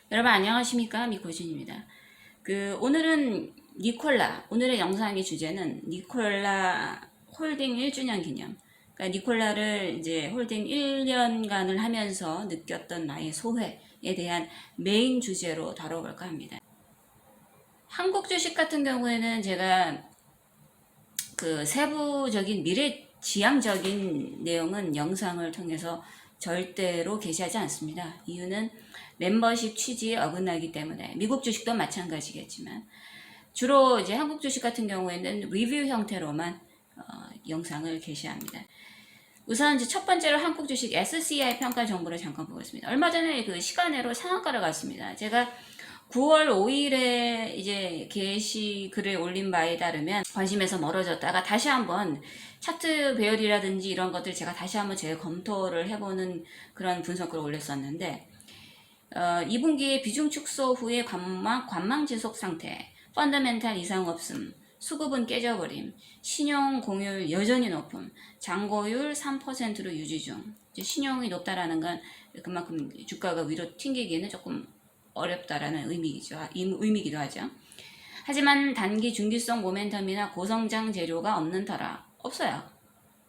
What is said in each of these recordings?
여러분 안녕하십니까, 미코준입니다. 오늘은 오늘의 영상의 주제는 니콜라 홀딩 1주년 기념. 그러니까 니콜라를 이제 홀딩 1년간을 하면서 느꼈던 나의 소회에 대한 메인 주제로 다뤄볼까 합니다. 한국 주식 같은 경우에는 제가 세부적인 미래지향적인 내용은 영상을 통해서 절대로 게시하지 않습니다. 이유는 멤버십 취지에 어긋나기 때문에, 미국 주식도 마찬가지겠지만 주로 이제 한국 주식 같은 경우에는 리뷰 형태로만 영상을 게시합니다. 우선 이제 첫 번째로 한국 주식 SCI 평가 정보를 잠깐 보겠습니다. 얼마 전에 시간외로 상한가를 갔습니다. 제가 9월 5일에 이제 게시글을 올린 바에 따르면 관심에서 멀어졌다가 다시 한번 차트 배열이라든지 이런 것들 제가 다시 한번 재검토를 해보는 그런 분석글을 올렸었는데 2분기에 비중 축소 후에 관망 지속 상태, 펀더멘탈 이상 없음, 수급은 깨져버림, 신용 공유율 여전히 높음, 잔고율 3%로 유지 중. 신용이 높다라는 건 그만큼 주가가 위로 튕기기에는 조금 어렵다라는 의미이기도 하죠. 하지만 단기 중기성 모멘텀이나 고성장 재료가 없는 터라 없어요.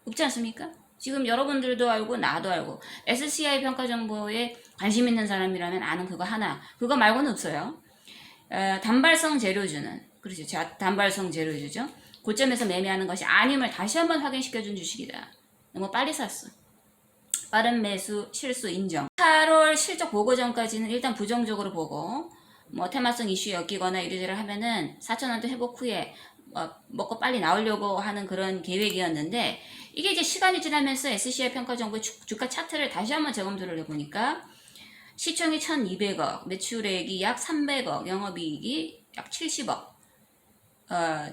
없지 않습니까? 지금 여러분들도 알고 나도 알고 SCI 평가 정보에 관심 있는 사람이라면 아는 그거 하나, 그거 말고는 없어요. 단발성 재료주는, 그렇죠, 단발성 재료주죠. 고점에서 매매하는 것이 아님을 다시 한번 확인시켜준 주식이다. 너무 빨리 샀어. 빠른 매수 실수 인정. 8월 실적 보고 전까지는 일단 부정적으로 보고 테마성 이슈에 엮이거나 이러저러 하면은 4,000원대 회복 후에 먹고 빨리 나오려고 하는 그런 계획이었는데, 이게 이제 시간이 지나면서 SCI 평가 정보 주가 차트를 다시 한번 재검토를 해보니까 시총이 1,200억, 매출액이 약 300억, 영업이익이 약 70억.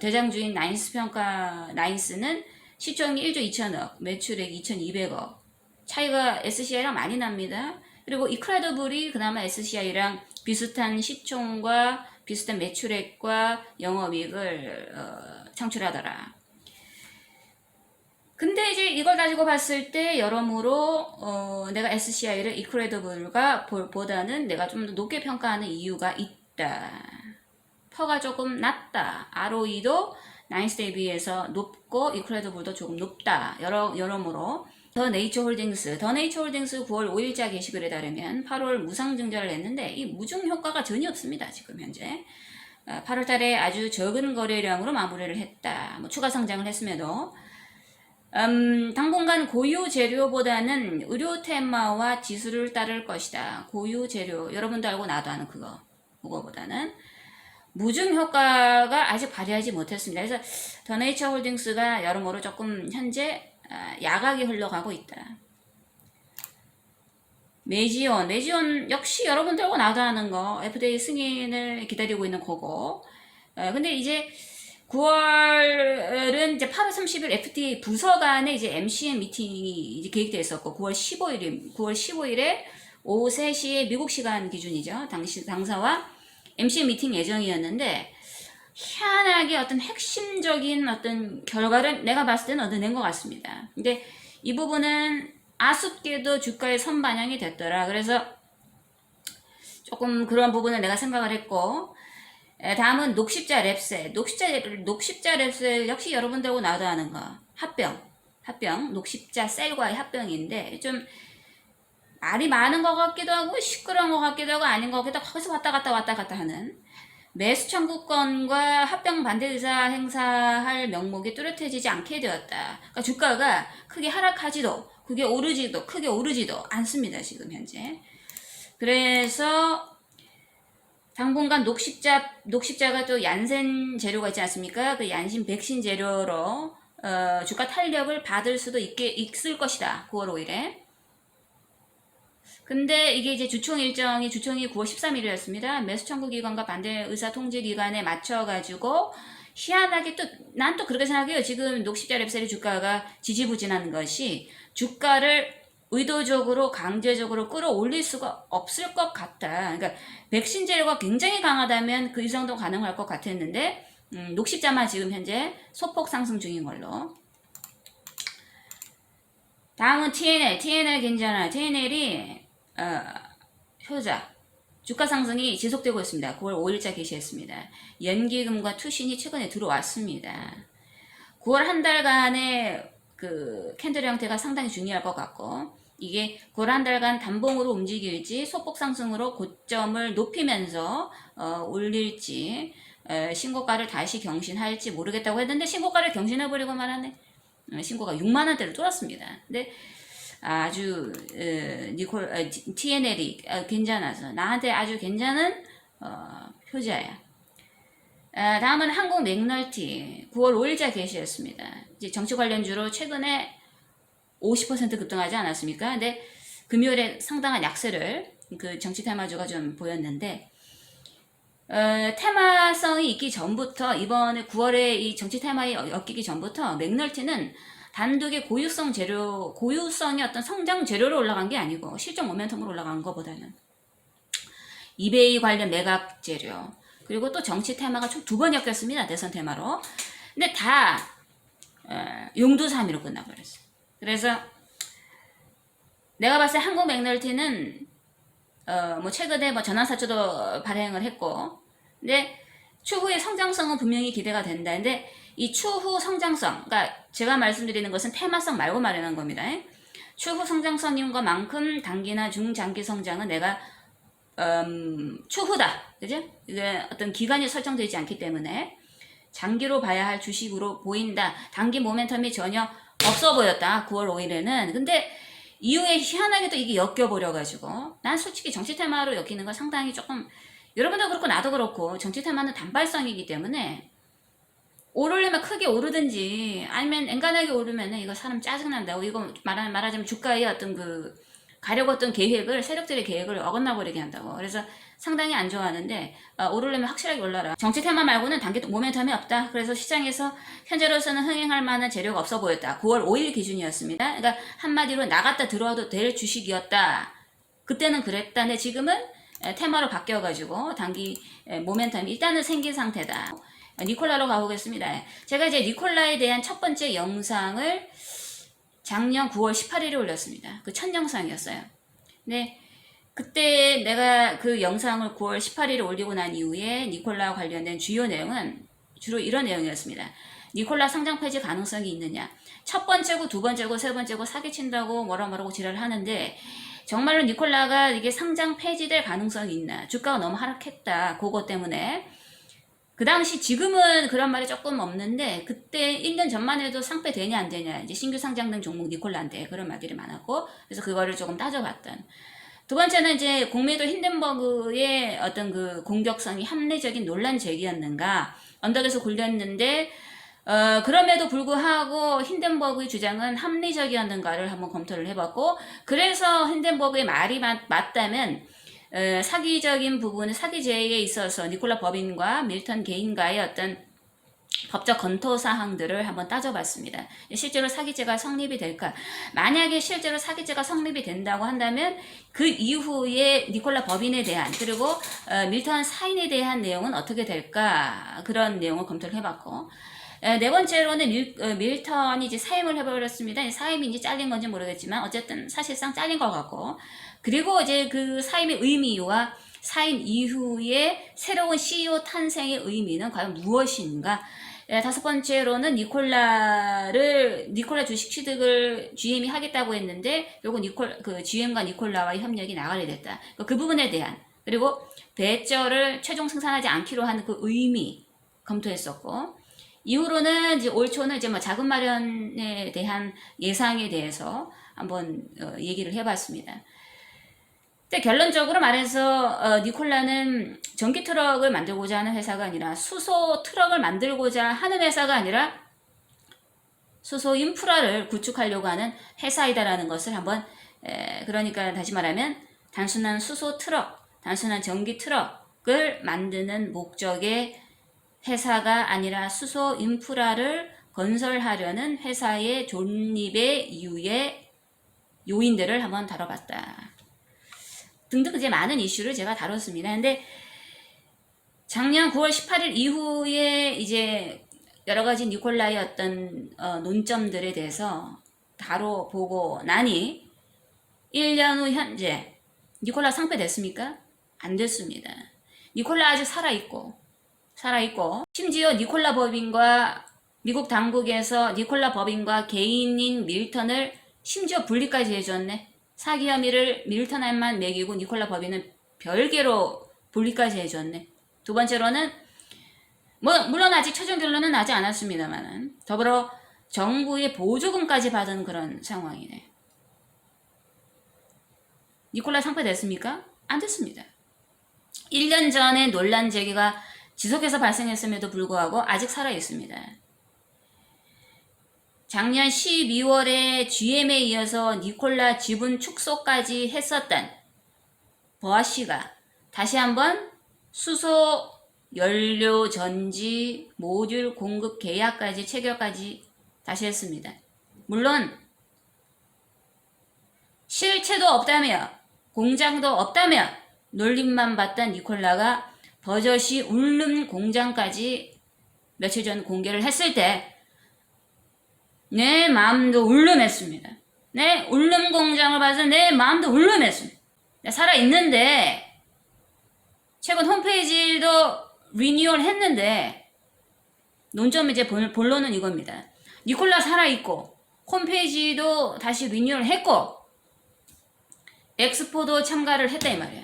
대장주인 나인스는 시총이 1조 2천억, 매출액 2,200억. 차이가 SCI랑 많이 납니다. 그리고 이크레더블이 그나마 SCI랑 비슷한 시총과 비슷한 매출액과 영업이익을 창출하더라. 근데 이제 이걸 가지고 봤을 때 여러모로 내가 SCI를 이크레더블과 보다는 내가 좀 더 높게 평가하는 이유가 있다. 퍼가 조금 낮다. ROE도 나인스에 비해서 높고 이크레더블도 조금 높다. 여러모로 더 네이처 홀딩스 9월 5일자 게시글에 따르면 8월 무상증자를 냈는데 이 무중 효과가 전혀 없습니다. 지금 현재 8월 달에 아주 적은 거래량으로 마무리를 했다. 추가 성장을 했음에도 당분간 고유 재료보다는 의료 테마와 지수를 따를 것이다. 고유 재료, 여러분도 알고 나도 아는 그거보다는 무중 효과가 아직 발휘하지 못했습니다. 그래서 더 네이처 홀딩스가 여러모로 조금 현재 야각이 흘러가고 있다. 메지온 역시 여러분들하고 나도 아는 거, FDA 승인을 기다리고 있는 거고. 근데 이제 9월은 이제 8월 30일 FDA 부서 간에 이제 MCM 미팅이 이제 계획되어 있었고, 9월 15일에 오후 3시에 미국 시간 기준이죠. 당사와 MCM 미팅 예정이었는데, 희한하게 어떤 핵심적인 어떤 결과를 내가 봤을 때는 얻어낸 것 같습니다. 근데 이 부분은 아쉽게도 주가에 선반영이 됐더라. 그래서 조금 그런 부분을 내가 생각을 했고, 다음은 녹십자 랩셀. 녹십자 랩셀 역시 여러분들하고 나도 아는 거. 합병. 녹십자 셀과의 합병인데, 좀 말이 많은 것 같기도 하고, 시끄러운 것 같기도 하고, 아닌 것 같기도 하고, 거기서 왔다 갔다 하는. 매수 청구권과 합병 반대 의사 행사할 명목이 뚜렷해지지 않게 되었다. 그러니까 주가가 크게 하락하지도, 크게 오르지도 않습니다. 지금 현재. 그래서 당분간 녹십자가 또 얀센 재료가 있지 않습니까? 그 얀신 백신 재료로 주가 탄력을 받을 수도 있을 것이다. 9월 5일에. 근데 이게 이제 주총이 9월 13일이었습니다. 매수 청구 기관과 반대 의사 통지 기관에 맞춰가지고 희한하게 난 또 그렇게 생각해요. 지금 녹십자 랩셀의 주가가 지지부진한 것이 주가를 의도적으로 강제적으로 끌어올릴 수가 없을 것 같다. 그러니까 백신 재료가 굉장히 강하다면 그 이상도 가능할 것 같았는데 녹십자만 지금 현재 소폭 상승 중인 걸로. 다음은 TNL 괜찮아요. TNL이 효자 주가 상승이 지속되고 있습니다. 9월 5일자 게시했습니다. 연기금과 투신이 최근에 들어왔습니다. 9월 한 달간의 그 캔들 형태가 상당히 중요할 것 같고, 이게 9월 한 달간 단봉으로 움직일지 소폭 상승으로 고점을 높이면서 올릴지, 신고가를 다시 경신할지 모르겠다고 했는데 신고가를 경신해버리고 말하네. 신고가 6만원대를 뚫었습니다. 근데 아주 TNL이 괜찮아서 나한테 아주 괜찮은 효자야. 다음은 한국 맥널티 9월 5일자 게시였습니다. 이제 정치 관련주로 최근에 50% 급등하지 않았습니까? 근데 금요일에 상당한 약세를 그 정치 테마주가 좀 보였는데, 테마성이 있기 전부터, 이번에 9월에 이 정치 테마에 엮이기 전부터 맥널티는 단독의 고유성이 어떤 성장 재료로 올라간 게 아니고 실적 모멘텀으로 올라간 것보다는 이베이 관련 매각 재료, 그리고 또 정치 테마가 총 2번 엮였습니다. 대선 테마로. 근데 다 용두사미로 끝나버렸어요. 그래서 내가 봤을 때 한국 맥널티는 뭐 최근에 뭐 전환사주도 발행을 했고, 근데 추후의 성장성은 분명히 기대가 된다. 근데 이 추후 성장성, 그러니까 제가 말씀드리는 것은 테마성 말고 말하는 겁니다. 추후 성장성인 것만큼 단기나 중장기 성장은 내가 추후다, 그죠? 이게 어떤 기간이 설정되지 않기 때문에 장기로 봐야 할 주식으로 보인다. 단기 모멘텀이 전혀 없어 보였다. 9월 5일에는. 근데 이후에 희한하게도 이게 엮여버려가지고, 난 솔직히 정치 테마로 엮이는 거 상당히 조금, 여러분도 그렇고 나도 그렇고 정치 테마는 단발성이기 때문에 오르려면 크게 오르든지 아니면 엔간하게 오르면 이거 사람 짜증난다고, 이거 말하자면 주가의 어떤 그 가려고 했던 계획을, 세력들의 계획을 어긋나 버리게 한다고. 그래서 상당히 안 좋아하는데, 오르려면 확실하게 올라라. 정치 테마 말고는 단기 모멘텀이 없다. 그래서 시장에서 현재로서는 흥행할 만한 재료가 없어 보였다. 9월 5일 기준이었습니다. 그러니까 한마디로 나갔다 들어와도 될 주식이었다. 그때는 그랬다. 근데 지금은 테마로 바뀌어가지고 단기 모멘텀이 일단은 생긴 상태다. 니콜라로 가보겠습니다. 제가 이제 니콜라에 대한 첫 번째 영상을 작년 9월 18일에 올렸습니다. 그 첫 영상이었어요. 네, 그때 내가 그 영상을 9월 18일에 올리고 난 이후에 니콜라와 관련된 주요 내용은 주로 이런 내용이었습니다. 니콜라 상장 폐지 가능성이 있느냐. 첫 번째고 두 번째고 세 번째고 사기친다고 뭐라고 지랄을 하는데, 정말로 니콜라가 이게 상장 폐지될 가능성이 있나. 주가가 너무 하락했다. 그거 때문에. 그 당시, 지금은 그런 말이 조금 없는데, 그때 1년 전만 해도 상폐 되냐 안 되냐, 이제 신규 상장된 종목 니콜라인데 그런 말들이 많았고, 그래서 그거를 조금 따져봤던. 두 번째는 이제 공매도 힌덴버그의 어떤 그 공격성이 합리적인 논란 제기였는가, 언덕에서 굴렸는데, 그럼에도 불구하고 힌덴버그의 주장은 합리적이었는가를 한번 검토를 해봤고, 그래서 힌덴버그의 말이 맞다면, 사기적인 부분, 사기죄에 있어서 니콜라 법인과 밀턴 개인과의 어떤 법적 검토 사항들을 한번 따져봤습니다. 실제로 사기죄가 성립이 될까? 만약에 실제로 사기죄가 성립이 된다고 한다면 그 이후에 니콜라 법인에 대한, 그리고 밀턴 사인에 대한 내용은 어떻게 될까? 그런 내용을 검토를 해봤고, 네 번째로는 밀턴이 이제 사임을 해버렸습니다. 사임인지 잘린 건지 모르겠지만 어쨌든 사실상 잘린 것 같고, 그리고 이제 그 사임의 의미와 사임 이후에 새로운 CEO 탄생의 의미는 과연 무엇인가? 다섯 번째로는 니콜라 주식 취득을 GM이 하겠다고 했는데 결국 GM과 니콜라와의 협력이 나가게 됐다. 그 부분에 대한, 그리고 배쩔을 최종 생산하지 않기로 하는 그 의미 검토했었고, 이후로는 이제 올 초는 이제 뭐 자금 마련에 대한 예상에 대해서 한번 얘기를 해봤습니다. 근데 결론적으로 말해서 니콜라는 전기 트럭을 만들고자 하는 회사가 아니라 수소 트럭을 만들고자 하는 회사가 아니라 수소 인프라를 구축하려고 하는 회사이다라는 것을 한번, 그러니까 다시 말하면 단순한 수소 트럭, 단순한 전기 트럭을 만드는 목적의 회사가 아니라 수소 인프라를 건설하려는 회사의 존립의 이유의 요인들을 한번 다뤄봤다. 등등 이제 많은 이슈를 제가 다뤘습니다. 근데 작년 9월 18일 이후에 이제 여러 가지 니콜라의 어떤 논점들에 대해서 다뤄보고 나니 1년 후 현재 니콜라 상폐됐습니까? 안 됐습니다. 니콜라 아직 살아있고 심지어 니콜라 법인과 미국 당국에서 니콜라 법인과 개인인 밀턴을 심지어 분리까지 해줬네. 사기 혐의를 밀턴에만 매기고 니콜라 법인은 별개로 분리까지 해줬네. 두 번째로는 물론 아직 최종 결론은 나지 않았습니다만 더불어 정부의 보조금까지 받은 그런 상황이네. 니콜라 상폐됐습니까? 안 됐습니다. 1년 전에 논란 제기가 지속해서 발생했음에도 불구하고 아직 살아있습니다. 작년 12월에 GM에 이어서 니콜라 지분 축소까지 했었던 버아씨가 다시 한번 수소 연료 전지 모듈 공급 계약까지 체결까지 다시 했습니다. 물론 실체도 없다며 공장도 없다며 놀림만 받던 니콜라가 버젓이 울름 공장까지 며칠 전 공개를 했을 때 내 마음도 울름했습니다. 내 울름 공장을 봐서 내 마음도 울름했습니다. 살아있는데 최근 홈페이지도 리뉴얼 했는데 논점 이제 본론은 이겁니다. 니콜라 살아있고 홈페이지도 다시 리뉴얼 했고 엑스포도 참가를 했다 이 말이야.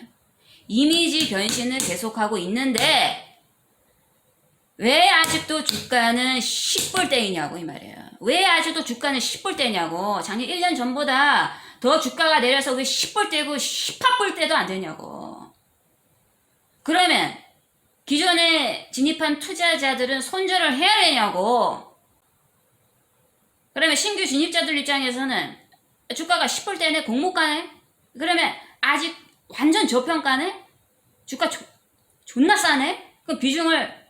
이미지 변신을 계속하고 있는데 왜 아직도 주가는 10불대이냐고 이 말이야. 왜 아직도 주가는 10불대냐고. 작년 1년 전보다 더 주가가 내려서 왜 10불대고 18불대도 안 되냐고. 그러면 기존에 진입한 투자자들은 손절을 해야 되냐고. 그러면 신규 진입자들 입장에서는 주가가 10불대네 공모가네. 그러면 아직 완전 저평가네. 주가 존나 싸네. 그럼 비중을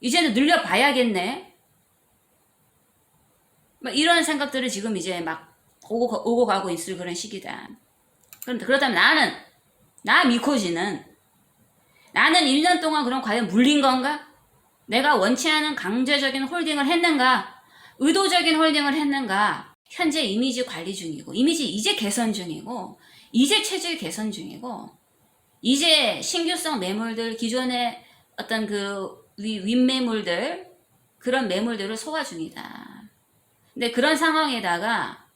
이제는 늘려봐야겠네. 막 이런 생각들을 지금 이제 막 오고 가고 있을 그런 시기다. 그런데 그렇다면 미코지는 나는 1년 동안 그럼 과연 물린 건가? 내가 원치 않은 강제적인 홀딩을 했는가? 의도적인 홀딩을 했는가? 현재 이미지 관리 중이고, 이미지 이제 개선 중이고, 이제 체질 개선 중이고, 이제 신규성 매물들, 기존의 어떤 윗매물들, 그런 매물들을 소화 중이다. 근데 그런 상황에다가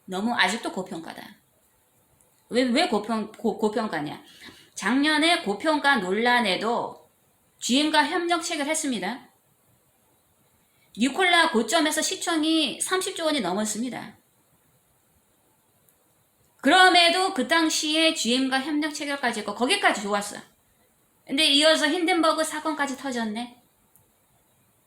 너무 아직도 고평가다. 왜 고평가냐? 작년에 고평가 논란에도 GM과 협력 체결했습니다. 니콜라 고점에서 시총이 30조 원이 넘었습니다. 그럼에도 그 당시에 GM과 협력 체결까지 했고 거기까지 좋았어. 근데 이어서 힌덴버그 사건까지 터졌네.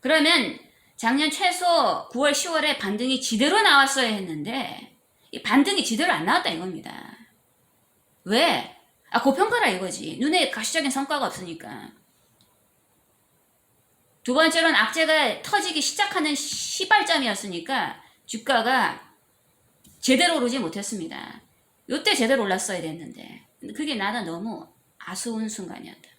그러면 작년 최소 9월 10월에 반등이 지대로 나왔어야 했는데 이 반등이 지대로 안 나왔다 이겁니다. 왜? 고평가라 이거지. 눈에 가시적인 성과가 없으니까. 두 번째로는 악재가 터지기 시작하는 시발점이었으니까 주가가 제대로 오르지 못했습니다. 요때 제대로 올랐어야 됐는데 그게 나는 너무 아쉬운 순간이었다.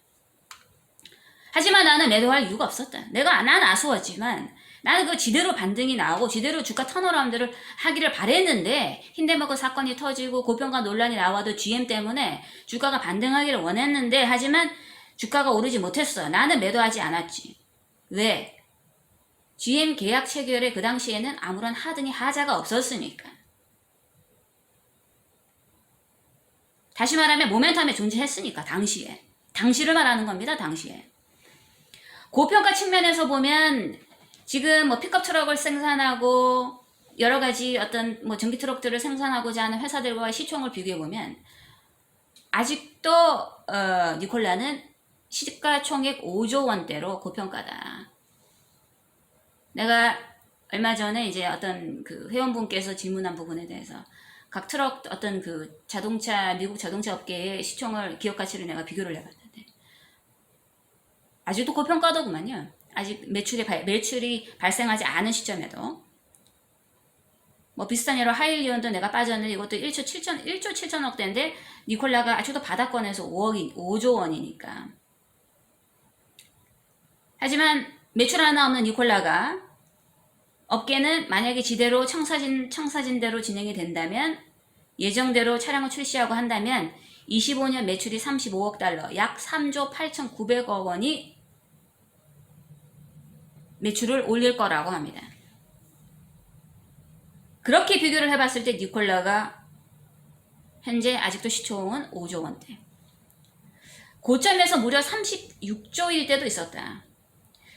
하지만 나는 매도할 이유가 없었다. 난 아쉬웠지만 나는 그 지대로 반등이 나오고 지대로 주가 턴어라운드를 하기를 바랬는데 힌덴버그 사건이 터지고 고평가 논란이 나와도 GM 때문에 주가가 반등하기를 원했는데 하지만 주가가 오르지 못했어. 나는 매도하지 않았지. 왜? GM 계약 체결에 그 당시에는 아무런 하자가 없었으니까. 다시 말하면 모멘텀에 존재했으니까 당시를 말하는 겁니다. 당시에. 고평가 측면에서 보면 지금 픽업 트럭을 생산하고 여러 가지 어떤 전기 트럭들을 생산하고자 하는 회사들과 시총을 비교해 보면 아직도 니콜라는 시가총액 5조 원대로 고평가다. 내가 얼마 전에 이제 어떤 회원분께서 질문한 부분에 대해서 각 트럭 어떤 미국 자동차 업계의 시총을 기업 가치를 내가 비교를 해봤는데 아직도 고평가더구만요. 아직 매출이 발생하지 않은 시점에도 비슷한 예로 하일리온도 내가 빠졌는데 이것도 1조 7천억대인데 니콜라가 아직도 바닥권에서 5조 원이니까. 하지만 매출 하나 없는 니콜라가 업계는 만약에 지대로 청사진대로 진행이 된다면 예정대로 차량을 출시하고 한다면 25년 매출이 35억 달러, 약 3조 8,900억 원이 매출을 올릴 거라고 합니다. 그렇게 비교를 해봤을 때 니콜라가 현재 아직도 시총은 5조 원대. 고점에서 무려 36조일 때도 있었다.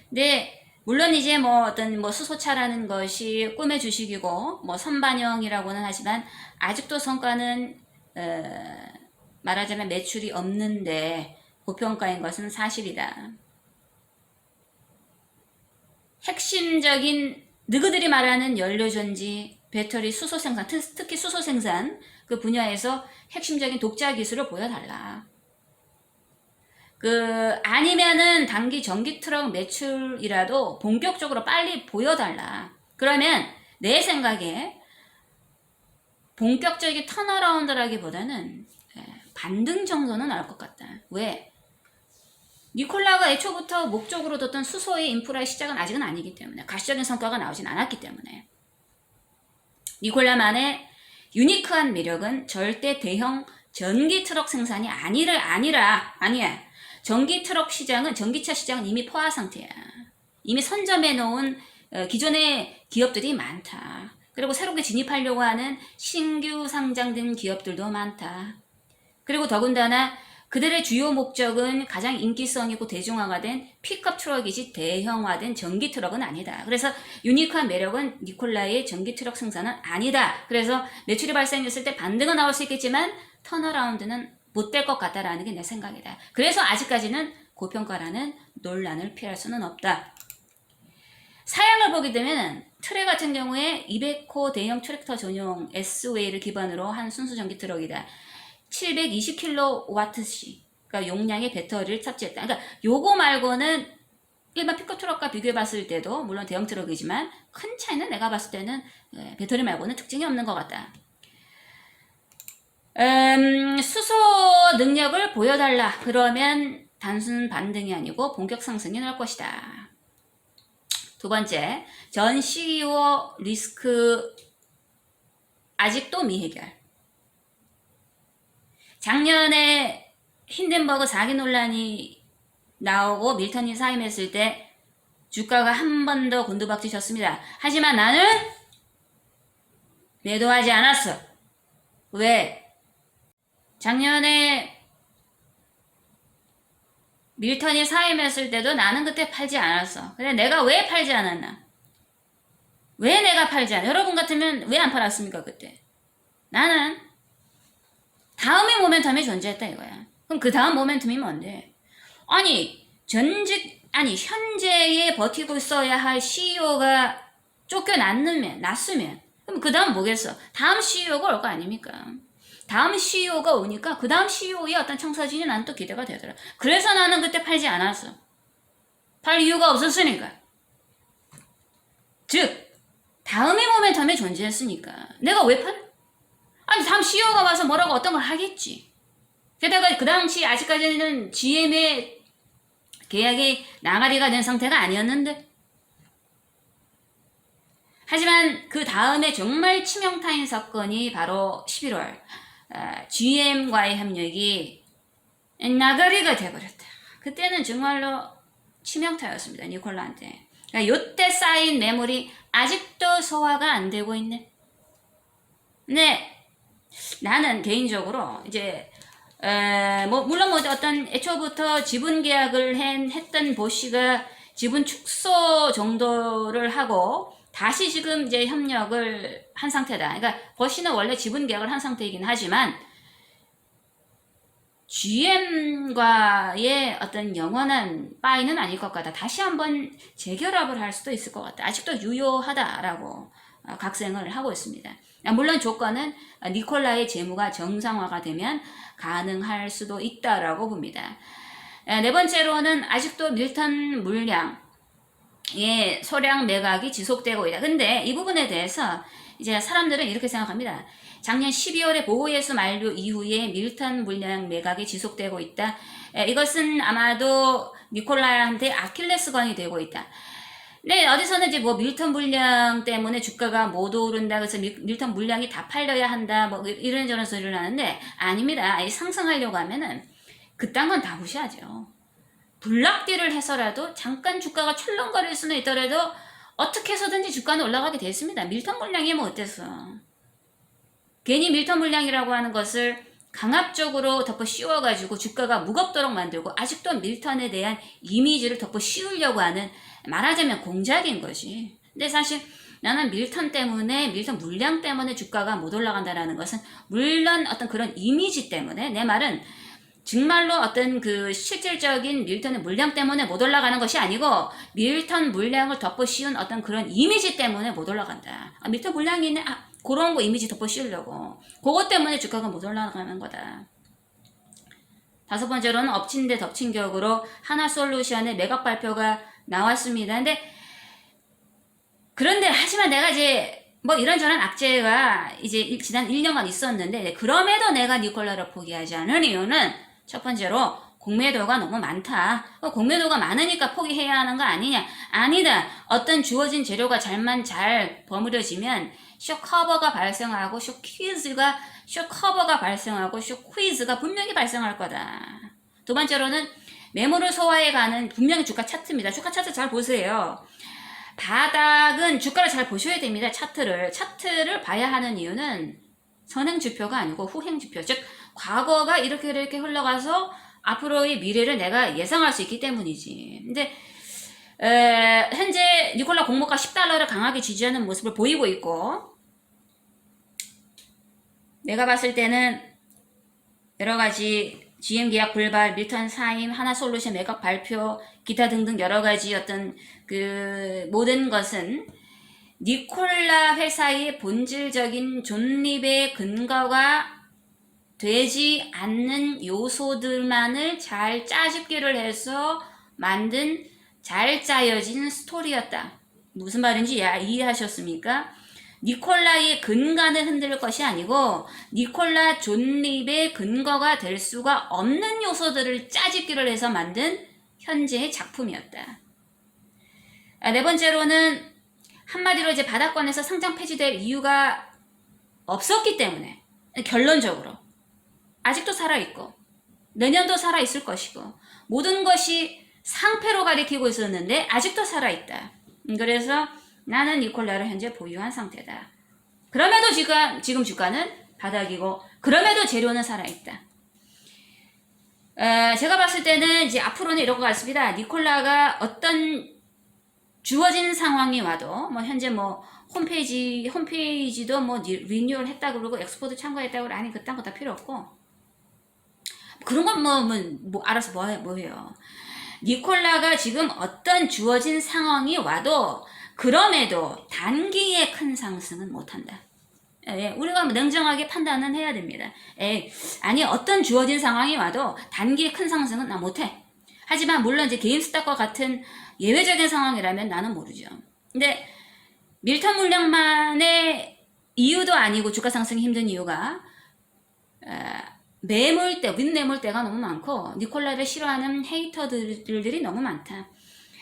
근데 물론 이제 뭐 어떤 뭐 수소차라는 것이 꿈의 주식이고 뭐 선반영이라고는 하지만 아직도 성과는 말하자면 매출이 없는데 고평가인 것은 사실이다. 핵심적인 너희들이 말하는 연료전지, 배터리, 수소 생산, 특히 수소 생산 그 분야에서 핵심적인 독자 기술을 보여달라. 아니면은 단기 전기 트럭 매출이라도 본격적으로 빨리 보여달라. 그러면 내 생각에 본격적인 턴어라운드라기보다는 반등 정도는 나올 것 같다. 왜? 니콜라가 애초부터 목적으로 뒀던 수소의 인프라의 시작은 아직은 아니기 때문에, 가시적인 성과가 나오진 않았기 때문에. 니콜라만의 유니크한 매력은 절대 대형 전기 트럭 생산이 아니야. 전기 트럭 시장은, 전기차 시장은 이미 포화 상태야. 이미 선점해 놓은 기존의 기업들이 많다. 그리고 새롭게 진입하려고 하는 신규 상장된 기업들도 많다. 그리고 더군다나 그들의 주요 목적은 가장 인기성 있고 대중화가 된 픽업 트럭이지 대형화된 전기 트럭은 아니다. 그래서 유니크한 매력은 니콜라의 전기 트럭 생산은 아니다. 그래서 매출이 발생했을 때 반등은 나올 수 있겠지만 턴어라운드는 못 될 것 같다라는 게 내 생각이다. 그래서 아직까지는 고평가라는 논란을 피할 수는 없다. 사양을 보게 되면 트레 같은 경우에 200호 대형 트랙터 전용 S웨이를 기반으로 한 순수 전기 트럭이다. 720kWh, 그러니까 용량의 배터리를 탑재했다. 그러니까 요거 말고는 일반 픽업 트럭과 비교해 봤을 때도 물론 대형 트럭이지만 큰 차이는 내가 봤을 때는 배터리 말고는 특징이 없는 것 같다. 수소 능력을 보여달라. 그러면 단순 반등이 아니고 본격 상승이 나올 것이다. 두 번째, 전 CEO 리스크 아직도 미해결. 작년에 힌덴버그 사기 논란이 나오고 밀턴이 사임했을 때 주가가 한 번 더 곤두박질 쳤습니다. 하지만 나는 매도하지 않았어. 왜? 작년에 밀턴이 사임했을 때도 나는 그때 팔지 않았어. 근데 내가 왜 팔지 않았나? 왜 내가 팔지 않아? 여러분 같으면 왜 안 팔았습니까, 그때? 나는 다음의 모멘텀이 존재했다 이거야. 그럼 그 다음 모멘텀이 뭔데? 현재에 버티고 있어야 할 CEO가 쫓겨났으면, 그럼 그 다음 뭐겠어? 다음 CEO가 올 거 아닙니까? 다음 CEO가 오니까 그 다음 CEO의 어떤 청사진이 난 또 기대가 되더라. 그래서 나는 그때 팔지 않았어. 팔 이유가 없었으니까. 즉, 다음의 모멘텀이 존재했으니까. 내가 왜 팔? 다음 CEO가 와서 뭐라고 어떤 걸 하겠지. 게다가 그 당시 아직까지는 GM의 계약이 나가리가 된 상태가 아니었는데. 하지만 그 다음에 정말 치명타인 사건이 바로 11월 GM과의 협력이 나가리가 돼버렸다. 그때는 정말로 치명타였습니다. 니콜라한테. 그러니까 요때 쌓인 매물이 아직도 소화가 안 되고 있네. 네. 나는 개인적으로 이제 물론 어떤 애초부터 지분 계약을 했던 보씨가 지분 축소 정도를 하고 다시 지금 이제 협력을 한 상태다. 그러니까 보씨는 원래 지분 계약을 한 상태이긴 하지만 GM과의 어떤 영원한 빠이는 아닐 것 같다. 다시 한번 재결합을 할 수도 있을 것 같다. 아직도 유효하다라고 각색을 하고 있습니다. 물론 조건은 니콜라의 재무가 정상화가 되면 가능할 수도 있다라고 봅니다. 네 번째로는 아직도 밀턴 물량의 소량 매각이 지속되고 있다. 근데 이 부분에 대해서 이제 사람들은 이렇게 생각합니다. 작년 12월에 보호예수 만료 이후에 밀턴 물량 매각이 지속되고 있다. 이것은 아마도 니콜라한테 아킬레스건이 되고 있다. 네, 어디서는 이제 뭐 밀턴 물량 때문에 주가가 못 오른다. 그래서 밀턴 물량이 다 팔려야 한다. 뭐 이런저런 소리를 하는데 아닙니다. 아예 상승하려고 하면은 그딴 건 다 무시하죠. 블락딜을 해서라도 잠깐 주가가 출렁거릴 수는 있더라도 어떻게 해서든지 주가는 올라가게 돼 있습니다. 밀턴 물량이 뭐 어땠어. 괜히 밀턴 물량이라고 하는 것을 강압적으로 덮어 씌워가지고 주가가 무겁도록 만들고 아직도 밀턴에 대한 이미지를 덮어 씌우려고 하는 말하자면 공작인 것이. 근데 사실 나는 밀턴 때문에 밀턴 물량 때문에 주가가 못 올라간다라는 것은 물론 어떤 그런 이미지 때문에 내 말은 정말로 어떤 그 실질적인 밀턴의 물량 때문에 못 올라가는 것이 아니고 밀턴 물량을 덮어 씌운 어떤 그런 이미지 때문에 못 올라간다. 밀턴 물량이 있네. 그런 거 이미지 덮어 씌우려고. 그것 때문에 주가가 못 올라가는 거다. 다섯 번째로는 엎친 데 덮친 격으로 하나솔루션의 매각 발표가 나왔습니다. 그런데 하지만 내가 이제 뭐 이런저런 악재가 이제 지난 1년간 있었는데 그럼에도 내가 니콜라를 포기하지 않은 이유는 첫 번째로 공매도가 너무 많다. 공매도가 많으니까 포기해야 하는 거 아니냐? 아니다. 어떤 주어진 재료가 잘 버무려지면 쇼커버가 발생하고 쇼커버가 발생하고 쇼퀴즈가 분명히 발생할 거다. 두 번째로는 매물을 소화해가는 분명히 주가 차트입니다. 주가 차트 잘 보세요. 바닥은 주가를 잘 보셔야 됩니다. 차트를 봐야 하는 이유는 선행지표가 아니고 후행지표, 즉 과거가 이렇게 흘러가서 앞으로의 미래를 내가 예상할 수 있기 때문이지. 근데 현재 니콜라 공모가 10달러를 강하게 지지하는 모습을 보이고 있고, 내가 봤을 때는 여러가지 GM 계약 불발, 밀턴 사임, 하나솔루션 매각 발표, 기타 등등 여러가지 어떤 그 모든 것은 니콜라 회사의 본질적인 존립의 근거가 되지 않는 요소들만을 잘 짜집기를 해서 만든 잘 짜여진 스토리였다. 무슨 말인지 이해하셨습니까? 니콜라의 근간을 흔들 것이 아니고 니콜라 존립의 근거가 될 수가 없는 요소들을 짜집기를 해서 만든 현재의 작품이었다. 네 번째로는 한마디로 이제 바닥권에서 상장 폐지될 이유가 없었기 때문에 결론적으로 아직도 살아있고 내년도 살아있을 것이고 모든 것이 상패로 가리키고 있었는데 아직도 살아있다. 그래서 나는 니콜라를 현재 보유한 상태다. 그럼에도 지금 주가는 바닥이고 그럼에도 재료는 살아있다. 제가 봤을 때는 이제 앞으로는 이럴 것 같습니다. 니콜라가 어떤 주어진 상황이 와도 뭐 현재 뭐 홈페이지도 뭐 리뉴얼 했다 그러고 엑스포드 참가했다 그러고 아니 그딴 거 다 필요 없고 그런 건 뭐 알아서 뭐 해요. 니콜라가 지금 어떤 주어진 상황이 와도 그럼에도 단기에 큰 상승은 못한다. 우리가 냉정하게 판단은 해야 됩니다. 아니 어떤 주어진 상황이 와도 단기에 큰 상승은 나 못해. 하지만 물론 이제 게임스탑과 같은 예외적인 상황이라면 나는 모르죠. 근데 밀턴 물량만의 이유도 아니고 주가 상승이 힘든 이유가 윗매물대가 너무 많고 니콜라를 싫어하는 헤이터들이 너무 많다.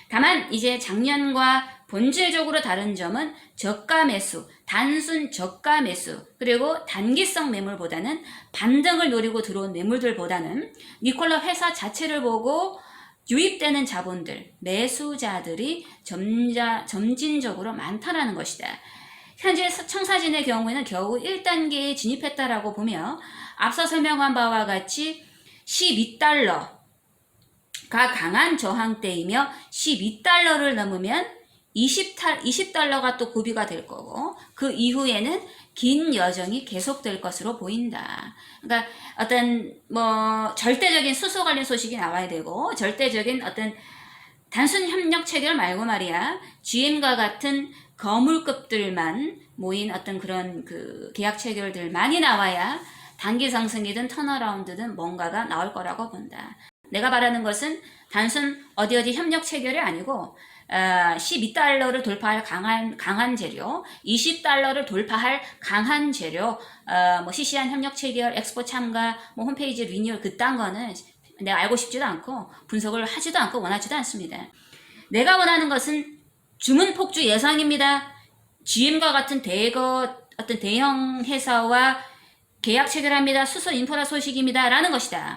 다만 이제 작년과 본질적으로 다른 점은 저가 매수, 단순 저가 매수, 그리고 단기성 매물보다는 반등을 노리고 들어온 매물들보다는 니콜라 회사 자체를 보고 유입되는 자본들, 매수자들이 점진적으로 많다라는 것이다. 현재 청사진의 경우에는 겨우 1단계에 진입했다라고 보며 앞서 설명한 바와 같이 12달러가 강한 저항대이며 12달러를 넘으면 20달러가 또 고비가 될 거고 그 이후에는 긴 여정이 계속될 것으로 보인다. 그러니까 어떤 뭐 절대적인 수소 관련 소식이 나와야 되고 절대적인 어떤 단순 협력 체결 말고 말이야 GM과 같은 거물급들만 모인 어떤 그런 그 계약 체결들만이 나와야 단기 상승이든 턴어라운드든 뭔가가 나올 거라고 본다. 내가 바라는 것은 단순 어디 협력 체결이 아니고 12달러를 돌파할 강한 재료, 20달러를 돌파할 강한 재료, 뭐 시시한 협력 체결, 엑스포 참가, 뭐 홈페이지 리뉴얼 그딴 거는 내가 알고 싶지도 않고 분석을 하지도 않고 원하지도 않습니다. 내가 원하는 것은 주문 폭주 예상입니다. GM과 같은 어떤 대형 회사와 계약 체결합니다. 수소 인프라 소식입니다. 라는 것이다.